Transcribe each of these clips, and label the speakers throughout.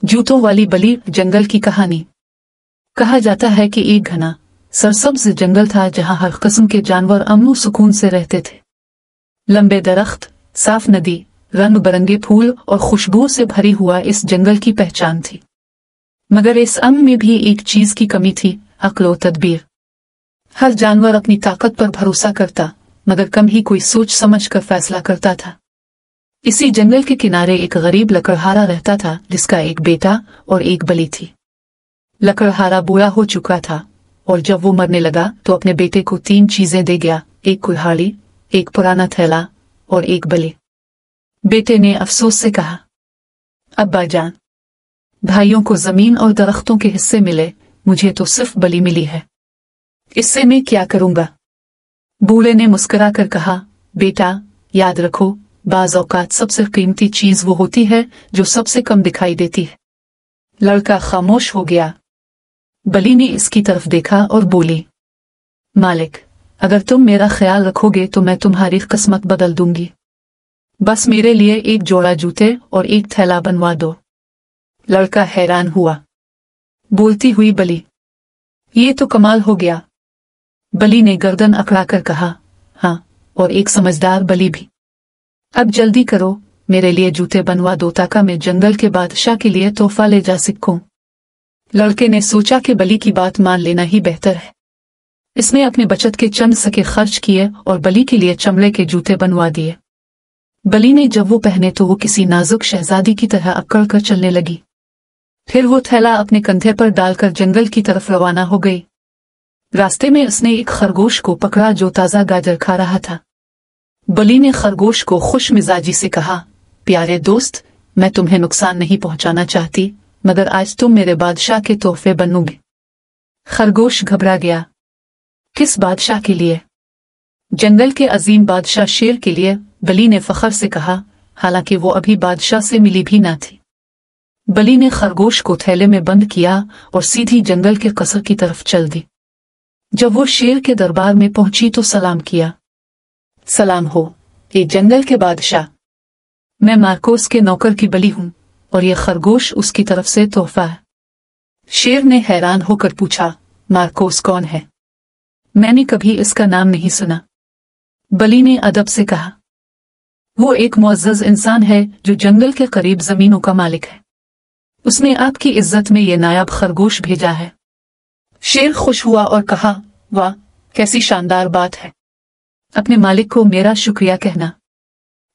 Speaker 1: जूतों वाली बलि। जंगल की कहानी। कहा जाता है कि एक घना सरसब्ज जंगल था जहां हर किस्म के जानवर अमन सुकून से रहते थे। लंबे दरख्त, साफ नदी, रंग बिरंगे फूल और खुशबू से भरी हुआ इस जंगल की पहचान थी। मगर इस अमन में भी एक चीज की कमी थी, अक्ल और तदबीर। हर जानवर अपनी ताकत पर भरोसा करता, मगर कम ही कोई सोच समझ कर फैसला करता था। इसी जंगल के किनारे एक गरीब लकड़हारा रहता था जिसका एक बेटा और एक बलि थी। लकड़हारा बूढ़ा हो चुका था और जब वो मरने लगा तो अपने बेटे को 3 चीजें दे गया, एक कुल्हाड़ी, एक पुराना थैला और एक बलि। बेटे ने अफसोस से कहा, अब्बा जान, भाइयों को जमीन और दरख्तों के हिस्से मिले, मुझे तो सिर्फ बलि मिली है, इससे मैं क्या करूंगा। बूढ़े ने मुस्कुरा कर कहा, बेटा याद रखो, बाज औकात सबसे कीमती चीज वो होती है जो सबसे कम दिखाई देती है। लड़का खामोश हो गया। बलि ने इसकी तरफ देखा और बोली, मालिक, अगर तुम मेरा ख्याल रखोगे तो मैं तुम्हारी किस्मत बदल दूंगी। बस मेरे लिए एक जोड़ा जूते और एक थैला बनवा दो। लड़का हैरान हुआ। बोलती हुई बलि, ये तो कमाल हो गया। बलि ने गर्दन अकड़ाकर कहा, हाँ, और एक समझदार बलि भी। अब जल्दी करो, मेरे लिए जूते बनवा दो ताकि मैं जंगल के बादशाह के लिए तोहफा ले जा सकूं। लड़के ने सोचा कि बलि की बात मान लेना ही बेहतर है। इसने अपने बचत के चंद सके खर्च किए और बलि के लिए चमड़े के जूते बनवा दिए। बलि ने जब वो पहने तो वो किसी नाजुक शहजादी की तरह अकड़ कर चलने लगी। फिर वो थैला अपने कंधे पर डालकर जंगल की तरफ रवाना हो गई। रास्ते में उसने एक खरगोश को पकड़ा जो ताजा गाजर खा रहा था। बलि ने खरगोश को खुश मिजाजी से कहा, प्यारे दोस्त, मैं तुम्हें नुकसान नहीं पहुंचाना चाहती, मगर आज तुम मेरे बादशाह के तोहफे बनोगे। खरगोश घबरा गया। किस बादशाह के लिए? जंगल के अजीम बादशाह शेर के लिए, बलि ने फख्र से कहा, हालांकि वो अभी बादशाह से मिली भी ना थी। बलि ने खरगोश को थैले में बंद किया और सीधी जंगल के कसर की तरफ चल दी। जब वो शेर के दरबार में पहुंची तो सलाम किया। सलाम हो, ये जंगल के बादशाह। मैं मार्कोस के नौकर की बलि हूं और ये खरगोश उसकी तरफ से तोहफा है। शेर ने हैरान होकर पूछा, मार्कोस कौन है? मैंने कभी इसका नाम नहीं सुना। बलि ने अदब से कहा, वो एक मुअज़्ज़ज़ इंसान है जो जंगल के करीब जमीनों का मालिक है। उसने आपकी इज्जत में ये नायाब खरगोश भेजा है। शेर खुश हुआ और कहा, वाह, कैसी शानदार बात है। अपने मालिक को मेरा शुक्रिया कहना।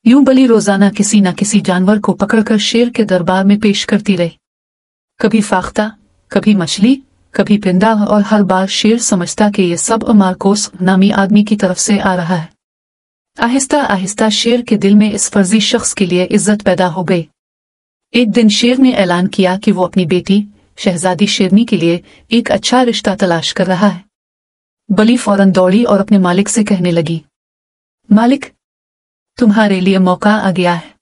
Speaker 1: यूं बलि रोजाना किसी न किसी जानवर को पकड़कर शेर के दरबार में पेश करती रही। कभी फाख्ता, कभी मछली, कभी पिंडा, और हर बार शेर समझता कि ये सब मार्कोस नामी आदमी की तरफ से आ रहा है। आहिस्ता आहिस्ता शेर के दिल में इस फर्जी शख्स के लिए इज्जत पैदा हो गई। एक दिन शेर ने ऐलान किया कि वो अपनी बेटी शहजादी शेरनी के लिए एक अच्छा रिश्ता तलाश कर रहा है। बलि फौरन दौड़ी और अपने मालिक से कहने लगी, मालिक, तुम्हारे लिए मौका आ गया है,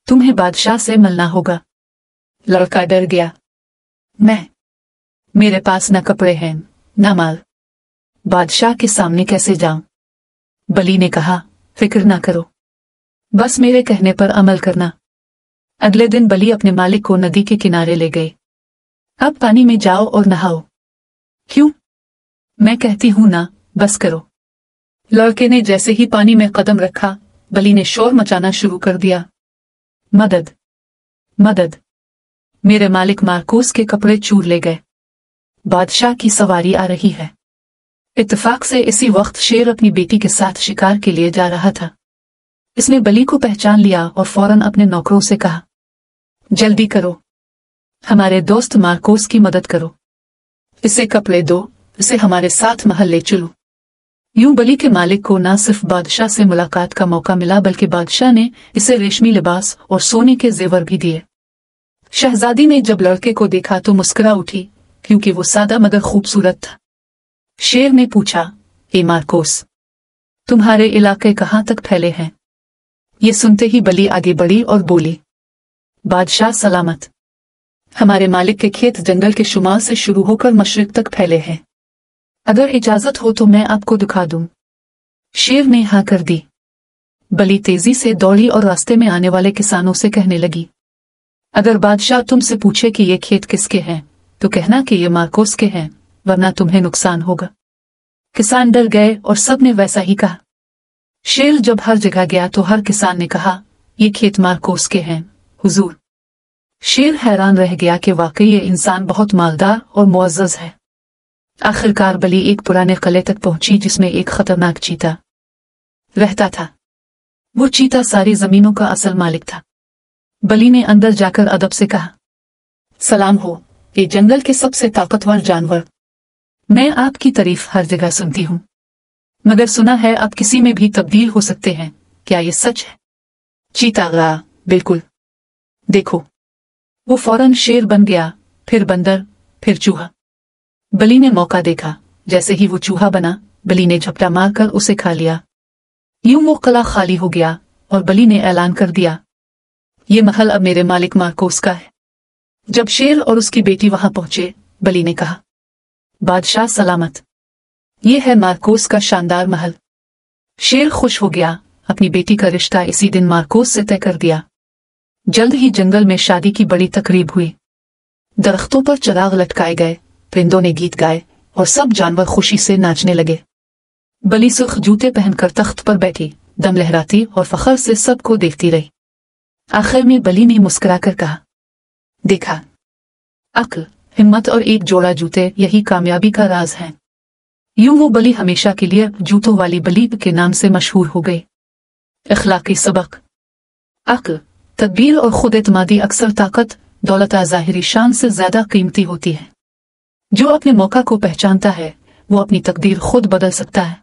Speaker 1: तुम्हें बादशाह से मिलना होगा। लड़का डर गया। मेरे पास न कपड़े हैं न माल, बादशाह के सामने कैसे जाऊं? बलि ने कहा, फिक्र ना करो, बस मेरे कहने पर अमल करना। अगले दिन बलि अपने मालिक को नदी के किनारे ले गए। अब पानी में जाओ और नहाओ। क्यों? मैं कहती हूं ना, बस करो। लड़के ने जैसे ही पानी में कदम रखा, बलि ने शोर मचाना शुरू कर दिया, मदद, मदद, मेरे मालिक मार्कोस के कपड़े चूर ले गए। बादशाह की सवारी आ रही है। इत्तेफाक से इसी वक्त शेर अपनी बेटी के साथ शिकार के लिए जा रहा था। इसने बलि को पहचान लिया और फौरन अपने नौकरों से कहा, जल्दी करो, हमारे दोस्त मार्कोस की मदद करो, इसे कपड़े दो, इसे हमारे साथ महल ले चलो। यूं बलि के मालिक को न सिर्फ बादशाह से मुलाकात का मौका मिला, बल्कि बादशाह ने इसे रेशमी लिबास और सोने के जेवर भी दिए। शहजादी ने जब लड़के को देखा तो मुस्कुरा उठी, क्योंकि वो सादा मगर खूबसूरत था। शेर ने पूछा, ए मार्कोस, तुम्हारे इलाके कहाँ तक फैले हैं? ये सुनते ही बलि आगे बढ़ी और बोली, बादशाह सलामत, हमारे मालिक के खेत जंगल के शुमाल से शुरू होकर मशरिक तक फैले हैं। अगर इजाजत हो तो मैं आपको दिखा दूं। शेर ने हाँ कर दी। बलि तेजी से दौड़ी और रास्ते में आने वाले किसानों से कहने लगी, अगर बादशाह तुमसे पूछे कि ये खेत किसके हैं तो कहना कि ये मार्कोस के हैं, वरना तुम्हें नुकसान होगा। किसान डर गए और सब ने वैसा ही कहा। शेर जब हर जगह गया तो हर किसान ने कहा, ये खेत मार्कोस के हैं हुजूर। शेर हैरान रह गया कि वाकई ये इंसान बहुत मालदार और मुअज़्ज़ज़ है। आखिरकार बली एक पुराने किले तक पहुंची जिसमें एक खतरनाक चीता रहता था। वो चीता सारी जमीनों का असल मालिक था। बली ने अंदर जाकर अदब से कहा, सलाम हो, ये जंगल के सबसे ताकतवर जानवर। मैं आपकी तारीफ हर जगह सुनती हूँ, मगर सुना है आप किसी में भी तब्दील हो सकते हैं, क्या ये सच है? चीता गया, बिल्कुल। देखो, वो फौरन शेर बन गया, फिर बंदर, फिर चूहा। बली ने मौका देखा। जैसे ही वो चूहा बना, बली ने झपटा मारकर उसे खा लिया। यूं वो किला खाली हो गया और बली ने ऐलान कर दिया, ये महल अब मेरे मालिक मार्कोस का है। जब शेर और उसकी बेटी वहां पहुंचे, बली ने कहा, बादशाह सलामत, ये है मार्कोस का शानदार महल। शेर खुश हो गया, अपनी बेटी का रिश्ता इसी दिन मार्कोस से तय कर दिया। जल्द ही जंगल में शादी की बड़ी तकरीब हुई। दरख्तों पर चिराग लटकाए गए, परिंदों ने गीत गाए और सब जानवर खुशी से नाचने लगे। बली सुर्ख जूते पहनकर तख्त पर बैठी, दम लहराती और फखर से सबको देखती रही। आखिर में बली ने मुस्कुराकर कहा, देखा, अक्ल, हिम्मत और एक जोड़ा जूते यही कामयाबी का राज है। यूं वो बली हमेशा के लिए जूतों वाली बली के नाम से मशहूर हो गई। इखलाकी सबक। अक्ल, तदबीर और खुद एतमादी अक्सर ताकत, दौलत या ज़ाहिरी शान से ज्यादा कीमती होती है। जो अपने मौका को पहचानता है वो अपनी तकदीर खुद बदल सकता है।